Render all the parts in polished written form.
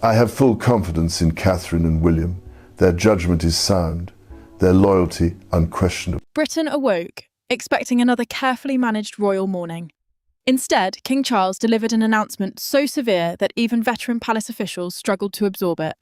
I have full confidence in Catherine and William. Their judgment is sound, their loyalty unquestionable. Britain awoke, expecting another carefully managed royal mourning. Instead, King Charles delivered an announcement so severe that even veteran palace officials struggled to absorb it.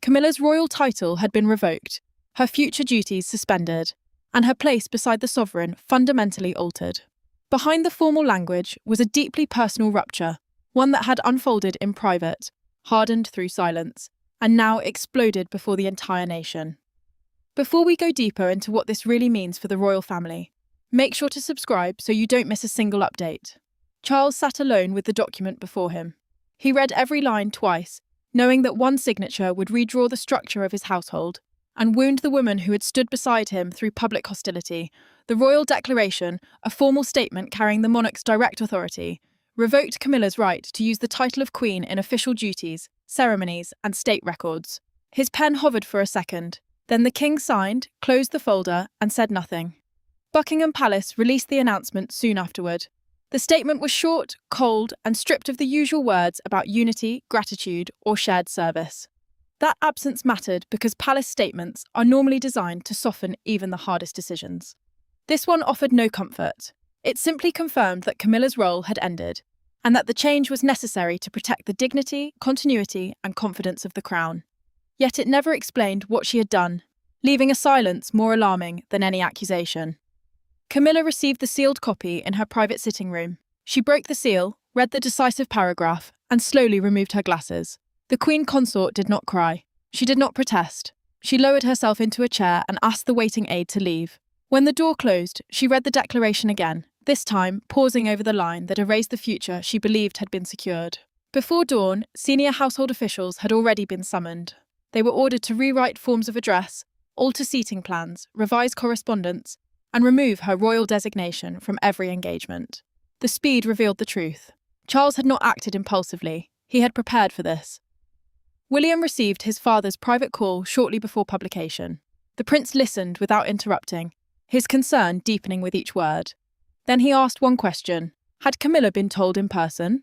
Camilla's royal title had been revoked, her future duties suspended, and her place beside the sovereign fundamentally altered. Behind the formal language was a deeply personal rupture, one that had unfolded in private, hardened through silence, and now exploded before the entire nation. Before we go deeper into what this really means for the royal family, make sure to subscribe so you don't miss a single update. Charles sat alone with the document before him. He read every line twice, knowing that one signature would redraw the structure of his household and wound the woman who had stood beside him through public hostility. The Royal Declaration, a formal statement carrying the monarch's direct authority, revoked Camilla's right to use the title of Queen in official duties, ceremonies, and state records. His pen hovered for a second. Then the king signed, closed the folder, and said nothing. Buckingham Palace released the announcement soon afterward. The statement was short, cold, and stripped of the usual words about unity, gratitude, or shared service. That absence mattered because palace statements are normally designed to soften even the hardest decisions. This one offered no comfort. It simply confirmed that Camilla's role had ended, and that the change was necessary to protect the dignity, continuity, and confidence of the crown. Yet it never explained what she had done, leaving a silence more alarming than any accusation. Camilla received the sealed copy in her private sitting room. She broke the seal, read the decisive paragraph, and slowly removed her glasses. The Queen Consort did not cry. She did not protest. She lowered herself into a chair and asked the waiting aide to leave. When the door closed, she read the declaration again, this time pausing over the line that erased the future she believed had been secured. Before dawn, senior household officials had already been summoned. They were ordered to rewrite forms of address, alter seating plans, revise correspondence, and remove her royal designation from every engagement. The speed revealed the truth. Charles had not acted impulsively. He had prepared for this. William received his father's private call shortly before publication. The prince listened without interrupting, his concern deepening with each word. Then he asked one question. Had Camilla been told in person?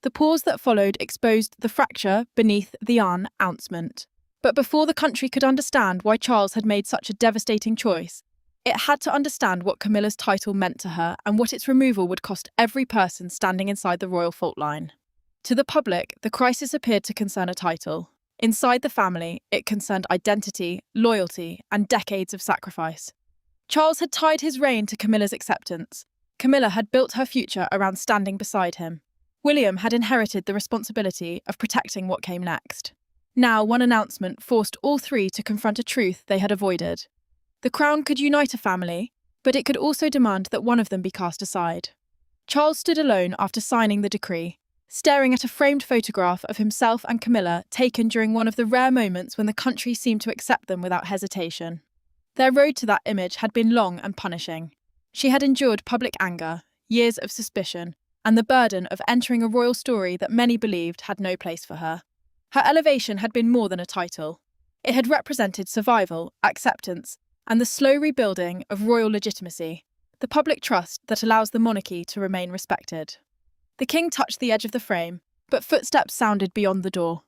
The pause that followed exposed the fracture beneath the announcement. But before the country could understand why Charles had made such a devastating choice, it had to understand what Camilla's title meant to her and what its removal would cost every person standing inside the royal fault line. To the public, the crisis appeared to concern a title. Inside the family, it concerned identity, loyalty, and decades of sacrifice. Charles had tied his reign to Camilla's acceptance. Camilla had built her future around standing beside him. William had inherited the responsibility of protecting what came next. Now, one announcement forced all three to confront a truth they had avoided. The crown could unite a family, but it could also demand that one of them be cast aside. Charles stood alone after signing the decree, staring at a framed photograph of himself and Camilla taken during one of the rare moments when the country seemed to accept them without hesitation. Their road to that image had been long and punishing. She had endured public anger, years of suspicion, and the burden of entering a royal story that many believed had no place for her. Her elevation had been more than a title. It had represented survival, acceptance, and the slow rebuilding of royal legitimacy, the public trust that allows the monarchy to remain respected. The king touched the edge of the frame, but footsteps sounded beyond the door.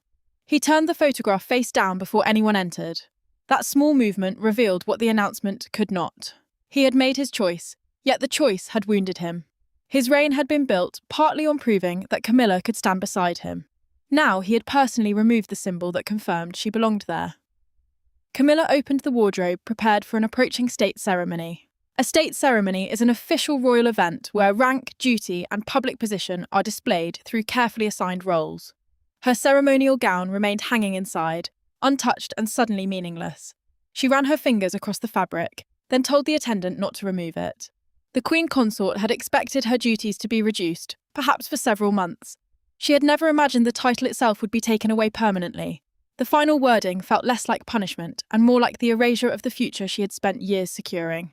He turned the photograph face down before anyone entered. That small movement revealed what the announcement could not. He had made his choice, yet the choice had wounded him. His reign had been built partly on proving that Camilla could stand beside him. Now he had personally removed the symbol that confirmed she belonged there. Camilla opened the wardrobe prepared for an approaching state ceremony. A state ceremony is an official royal event where rank, duty, and public position are displayed through carefully assigned roles. Her ceremonial gown remained hanging inside, untouched and suddenly meaningless. She ran her fingers across the fabric, then told the attendant not to remove it. The Queen Consort had expected her duties to be reduced, perhaps for several months. She had never imagined the title itself would be taken away permanently. The final wording felt less like punishment and more like the erasure of the future she had spent years securing.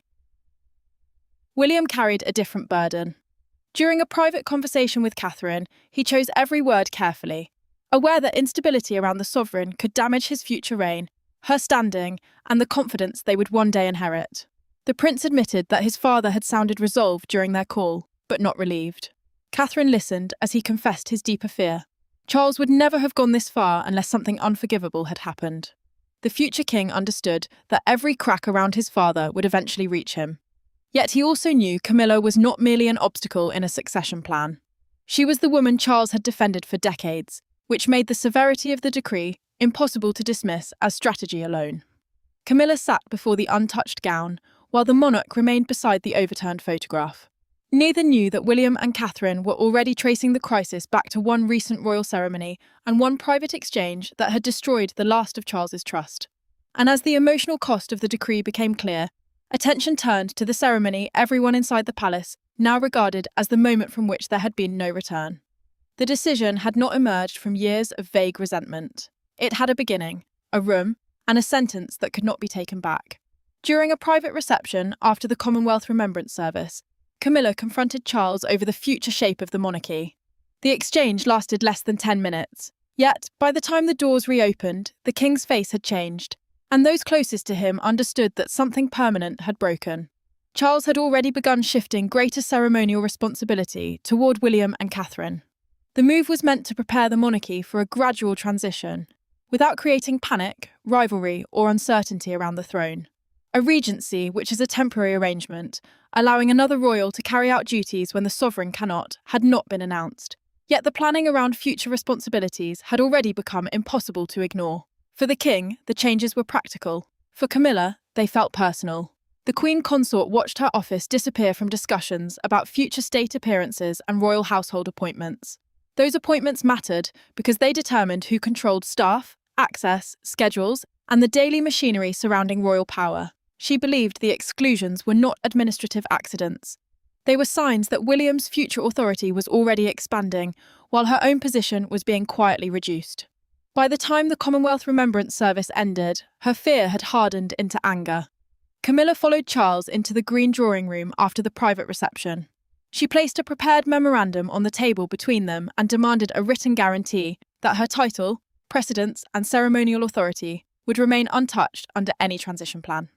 William carried a different burden. During a private conversation with Catherine, he chose every word carefully, aware that instability around the sovereign could damage his future reign, her standing, and the confidence they would one day inherit. The prince admitted that his father had sounded resolved during their call, but not relieved. Catherine listened as he confessed his deeper fear. Charles would never have gone this far unless something unforgivable had happened. The future king understood that every crack around his father would eventually reach him. Yet he also knew Camilla was not merely an obstacle in a succession plan. She was the woman Charles had defended for decades, which made the severity of the decree impossible to dismiss as strategy alone. Camilla sat before the untouched gown, while the monarch remained beside the overturned photograph. Neither knew that William and Catherine were already tracing the crisis back to one recent royal ceremony and one private exchange that had destroyed the last of Charles's trust. And as the emotional cost of the decree became clear, attention turned to the ceremony everyone inside the palace now regarded as the moment from which there had been no return. The decision had not emerged from years of vague resentment. It had a beginning, a room, and a sentence that could not be taken back. During a private reception after the Commonwealth Remembrance Service, Camilla confronted Charles over the future shape of the monarchy. The exchange lasted less than 10 minutes. Yet, by the time the doors reopened, the king's face had changed, and those closest to him understood that something permanent had broken. Charles had already begun shifting greater ceremonial responsibility toward William and Catherine. The move was meant to prepare the monarchy for a gradual transition, without creating panic, rivalry, or uncertainty around the throne. A regency, which is a temporary arrangement, allowing another royal to carry out duties when the sovereign cannot, had not been announced. Yet the planning around future responsibilities had already become impossible to ignore. For the king, the changes were practical. For Camilla, they felt personal. The Queen Consort watched her office disappear from discussions about future state appearances and royal household appointments. Those appointments mattered because they determined who controlled staff, access, schedules, and the daily machinery surrounding royal power. She believed the exclusions were not administrative accidents. They were signs that William's future authority was already expanding, while her own position was being quietly reduced. By the time the Commonwealth Remembrance Service ended, her fear had hardened into anger. Camilla followed Charles into the green drawing room after the private reception. She placed a prepared memorandum on the table between them and demanded a written guarantee that her title, precedence, and ceremonial authority would remain untouched under any transition plan.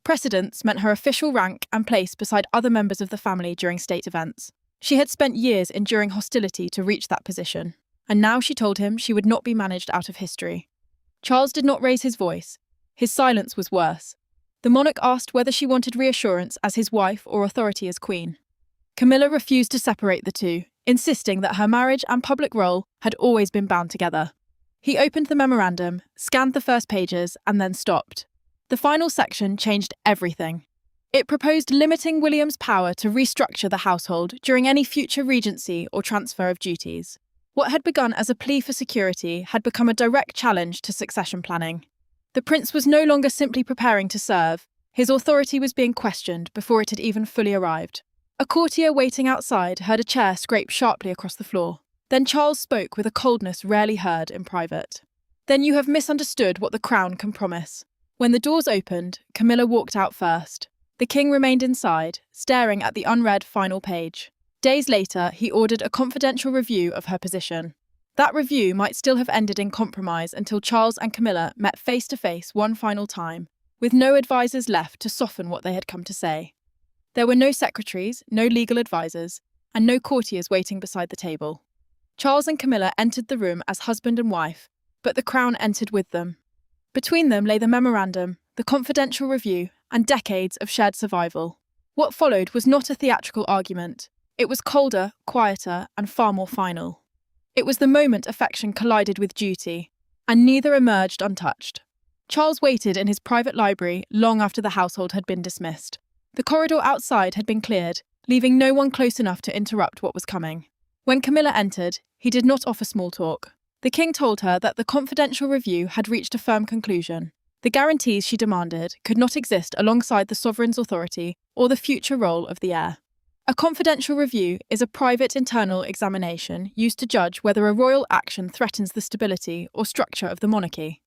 Precedence meant her official rank and place beside other members of the family during state events. She had spent years enduring hostility to reach that position, and now she told him she would not be managed out of history. Charles did not raise his voice. His silence was worse. The monarch asked whether she wanted reassurance as his wife or authority as queen. Camilla refused to separate the two, insisting that her marriage and public role had always been bound together. He opened the memorandum, scanned the first pages, and then stopped. The final section changed everything. It proposed limiting William's power to restructure the household during any future regency or transfer of duties. What had begun as a plea for security had become a direct challenge to succession planning. The prince was no longer simply preparing to serve. His authority was being questioned before it had even fully arrived. A courtier waiting outside heard a chair scrape sharply across the floor. Then Charles spoke with a coldness rarely heard in private. "Then you have misunderstood what the crown can promise." When the doors opened, Camilla walked out first. The king remained inside, staring at the unread final page. Days later, he ordered a confidential review of her position. That review might still have ended in compromise until Charles and Camilla met face to face one final time, with no advisors left to soften what they had come to say. There were no secretaries, no legal advisors, and no courtiers waiting beside the table. Charles and Camilla entered the room as husband and wife, but the crown entered with them. Between them lay the memorandum, the confidential review, and decades of shared survival. What followed was not a theatrical argument. It was colder, quieter, and far more final. It was the moment affection collided with duty, and neither emerged untouched. Charles waited in his private library long after the household had been dismissed. The corridor outside had been cleared, leaving no one close enough to interrupt what was coming. When Camilla entered, he did not offer small talk. The king told her that the confidential review had reached a firm conclusion. The guarantees she demanded could not exist alongside the sovereign's authority or the future role of the heir. A confidential review is a private internal examination used to judge whether a royal action threatens the stability or structure of the monarchy.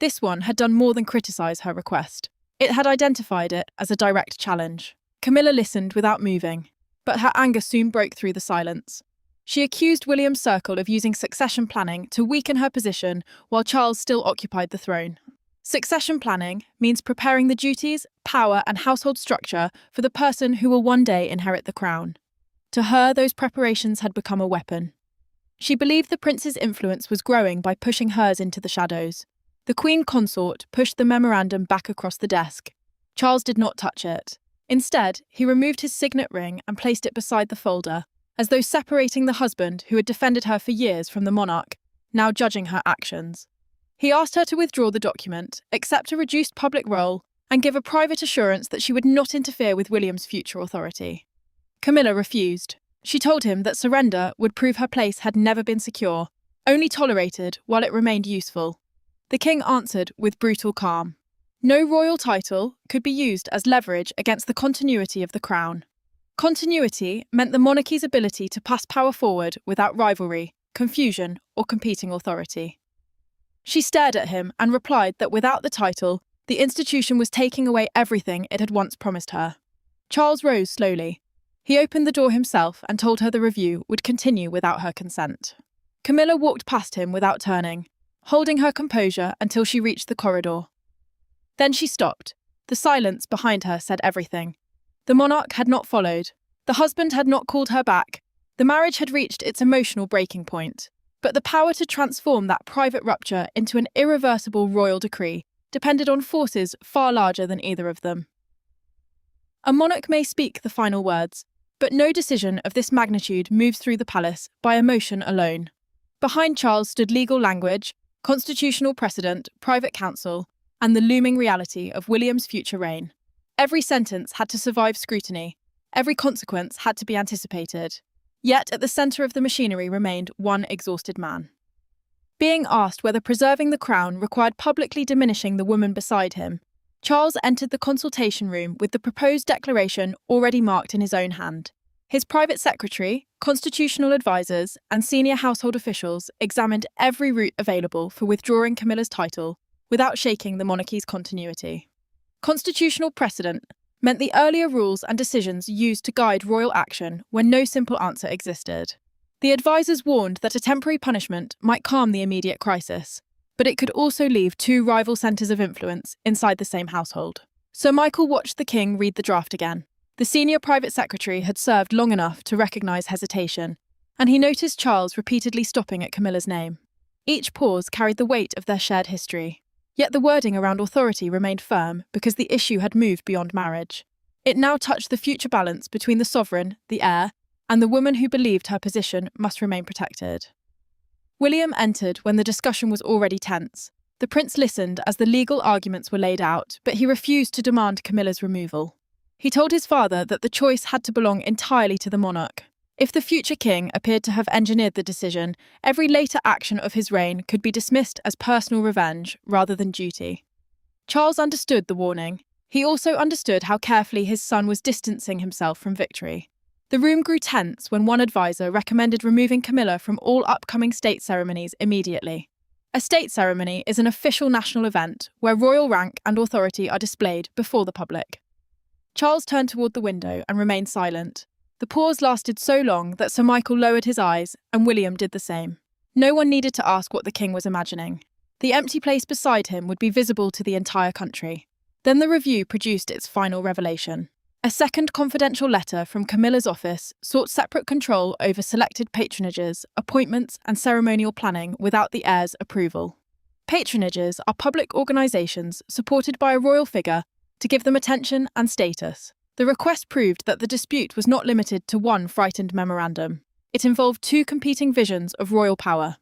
This one had done more than criticise her request. It had identified it as a direct challenge. Camilla listened without moving, but her anger soon broke through the silence. She accused William's circle of using succession planning to weaken her position while Charles still occupied the throne. Succession planning means preparing the duties, power, and household structure for the person who will one day inherit the crown. To her, those preparations had become a weapon. She believed the prince's influence was growing by pushing hers into the shadows. The Queen Consort pushed the memorandum back across the desk. Charles did not touch it. Instead, he removed his signet ring and placed it beside the folder, as though separating the husband who had defended her for years from the monarch, now judging her actions. He asked her to withdraw the document, accept a reduced public role, and give a private assurance that she would not interfere with William's future authority. Camilla refused. She told him that surrender would prove her place had never been secure, only tolerated while it remained useful. The king answered with brutal calm. No royal title could be used as leverage against the continuity of the crown. Continuity meant the monarchy's ability to pass power forward without rivalry, confusion, or competing authority. She stared at him and replied that without the title, the institution was taking away everything it had once promised her. Charles rose slowly. He opened the door himself and told her the review would continue without her consent. Camilla walked past him without turning, holding her composure until she reached the corridor. Then she stopped. The silence behind her said everything. The monarch had not followed. The husband had not called her back. The marriage had reached its emotional breaking point. But the power to transform that private rupture into an irreversible royal decree depended on forces far larger than either of them. A monarch may speak the final words, but no decision of this magnitude moves through the palace by emotion alone. Behind Charles stood legal language, constitutional precedent, private counsel, and the looming reality of William's future reign. Every sentence had to survive scrutiny. Every consequence had to be anticipated. Yet at the centre of the machinery remained one exhausted man. Being asked whether preserving the crown required publicly diminishing the woman beside him, Charles entered the consultation room with the proposed declaration already marked in his own hand. His private secretary, constitutional advisers, and senior household officials examined every route available for withdrawing Camilla's title without shaking the monarchy's continuity. Constitutional precedent meant the earlier rules and decisions used to guide royal action when no simple answer existed. The advisers warned that a temporary punishment might calm the immediate crisis, but it could also leave two rival centres of influence inside the same household. Sir Michael watched the king read the draft again. The senior private secretary had served long enough to recognise hesitation, and he noticed Charles repeatedly stopping at Camilla's name. Each pause carried the weight of their shared history. Yet the wording around authority remained firm because the issue had moved beyond marriage. It now touched the future balance between the sovereign, the heir, and the woman who believed her position must remain protected. William entered when the discussion was already tense. The prince listened as the legal arguments were laid out, but he refused to demand Camilla's removal. He told his father that the choice had to belong entirely to the monarch. If the future king appeared to have engineered the decision, every later action of his reign could be dismissed as personal revenge rather than duty. Charles understood the warning. He also understood how carefully his son was distancing himself from victory. The room grew tense when one advisor recommended removing Camilla from all upcoming state ceremonies immediately. A state ceremony is an official national event where royal rank and authority are displayed before the public. Charles turned toward the window and remained silent. The pause lasted so long that Sir Michael lowered his eyes, and William did the same. No one needed to ask what the king was imagining. The empty place beside him would be visible to the entire country. Then the review produced its final revelation. A second confidential letter from Camilla's office sought separate control over selected patronages, appointments, and ceremonial planning without the heir's approval. Patronages are public organisations supported by a royal figure to give them attention and status. The request proved that the dispute was not limited to one frightened memorandum. It involved two competing visions of royal power.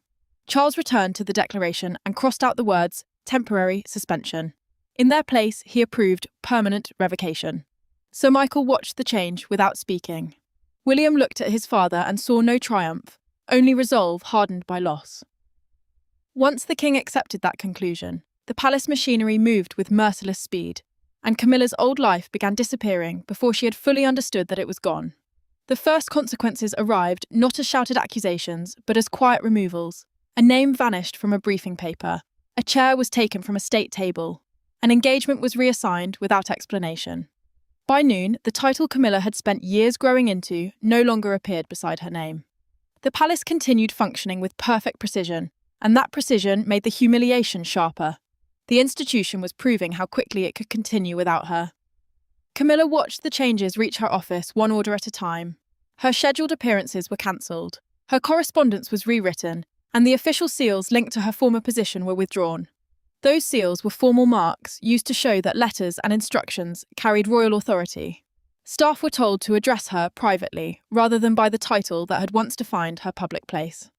Charles returned to the declaration and crossed out the words temporary suspension. In their place, he approved permanent revocation. Sir Michael watched the change without speaking. William looked at his father and saw no triumph, only resolve hardened by loss. Once the king accepted that conclusion, the palace machinery moved with merciless speed, and Camilla's old life began disappearing before she had fully understood that it was gone. The first consequences arrived not as shouted accusations, but as quiet removals. A name vanished from a briefing paper. A chair was taken from a state table. An engagement was reassigned without explanation. By noon, the title Camilla had spent years growing into no longer appeared beside her name. The palace continued functioning with perfect precision, and that precision made the humiliation sharper. The institution was proving how quickly it could continue without her. Camilla watched the changes reach her office one order at a time. Her scheduled appearances were cancelled. Her correspondence was rewritten, and the official seals linked to her former position were withdrawn. Those seals were formal marks used to show that letters and instructions carried royal authority. Staff were told to address her privately, rather than by the title that had once defined her public place.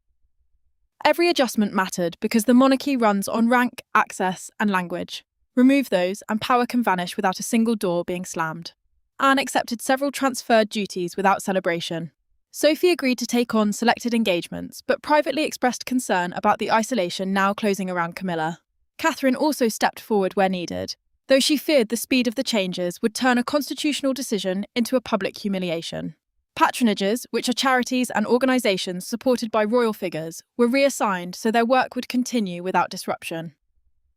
Every adjustment mattered because the monarchy runs on rank, access, and language. Remove those, and power can vanish without a single door being slammed. Anne accepted several transferred duties without celebration. Sophie agreed to take on selected engagements, but privately expressed concern about the isolation now closing around Camilla. Catherine also stepped forward where needed, though she feared the speed of the changes would turn a constitutional decision into a public humiliation. Patronages, which are charities and organisations supported by royal figures, were reassigned so their work would continue without disruption.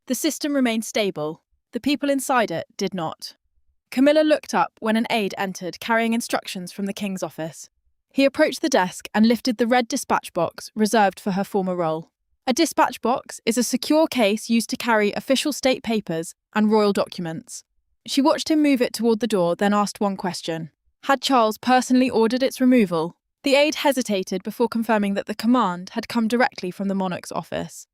The system remained stable. The people inside it did not. Camilla looked up when an aide entered carrying instructions from the king's office. He approached the desk and lifted the red dispatch box reserved for her former role. A dispatch box is a secure case used to carry official state papers and royal documents. She watched him move it toward the door, then asked one question. Had Charles personally ordered its removal? The aide hesitated before confirming that the command had come directly from the monarch's office.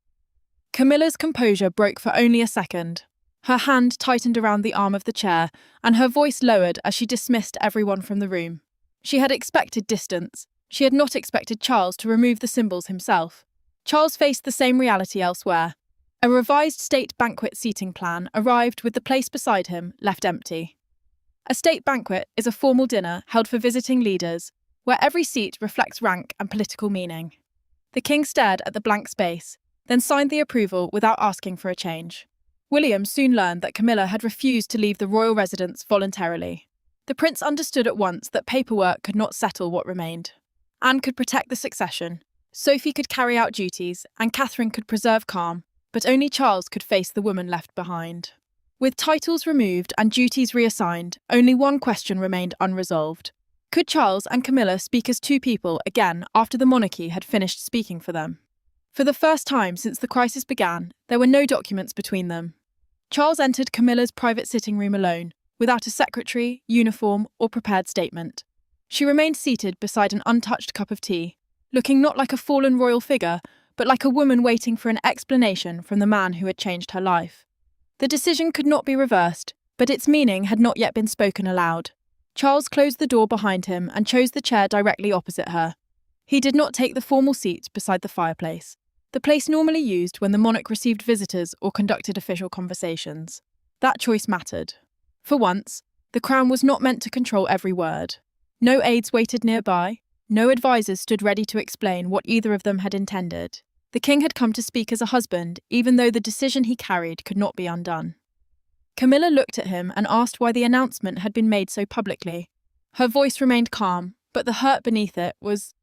Camilla's composure broke for only a second. Her hand tightened around the arm of the chair, and her voice lowered as she dismissed everyone from the room. She had expected distance. She had not expected Charles to remove the symbols himself. Charles faced the same reality elsewhere. A revised state banquet seating plan arrived with the place beside him left empty. A state banquet is a formal dinner held for visiting leaders, where every seat reflects rank and political meaning. The king stared at the blank space, then signed the approval without asking for a change. William soon learned that Camilla had refused to leave the royal residence voluntarily. The prince understood at once that paperwork could not settle what remained. Anne could protect the succession, Sophie could carry out duties, and Catherine could preserve calm, but only Charles could face the woman left behind. With titles removed and duties reassigned, only one question remained unresolved. Could Charles and Camilla speak as two people again after the monarchy had finished speaking for them? For the first time since the crisis began, there were no documents between them. Charles entered Camilla's private sitting room alone, without a secretary, uniform, or prepared statement. She remained seated beside an untouched cup of tea, looking not like a fallen royal figure, but like a woman waiting for an explanation from the man who had changed her life. The decision could not be reversed, but its meaning had not yet been spoken aloud. Charles closed the door behind him and chose the chair directly opposite her. He did not take the formal seat beside the fireplace, the place normally used when the monarch received visitors or conducted official conversations. That choice mattered. For once, the crown was not meant to control every word. No aides waited nearby. No advisors stood ready to explain what either of them had intended. The king had come to speak as a husband, even though the decision he carried could not be undone. Camilla looked at him and asked why the announcement had been made so publicly. Her voice remained calm, but the hurt beneath it was